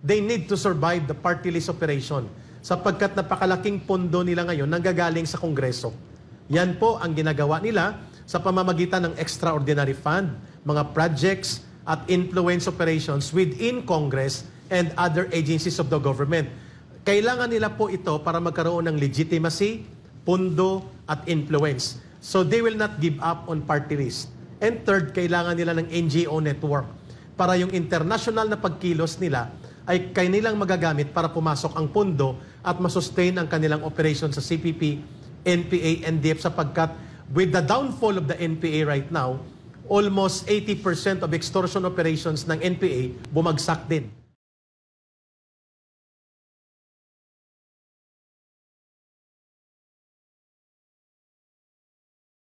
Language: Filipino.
They need to survive the party list operation sapagkat napakalaking pondo nila ngayon nanggagaling sa Kongreso. Yan po ang ginagawa nila sa pamamagitan ng extraordinary fund, mga projects at influence operations within Congress and other agencies of the government. Kailangan nila po ito para magkaroon ng legitimacy, pondo at influence. So they will not give up on party list. And third, kailangan nila ng NGO network para yung international na pagkilos nila ay kanilang magagamit para pumasok ang pondo at masustain ang kanilang operation sa CPP, NPA, NDF sapagkat with the downfall of the NPA right now, almost 80% of extortion operations ng NPA bumagsak din.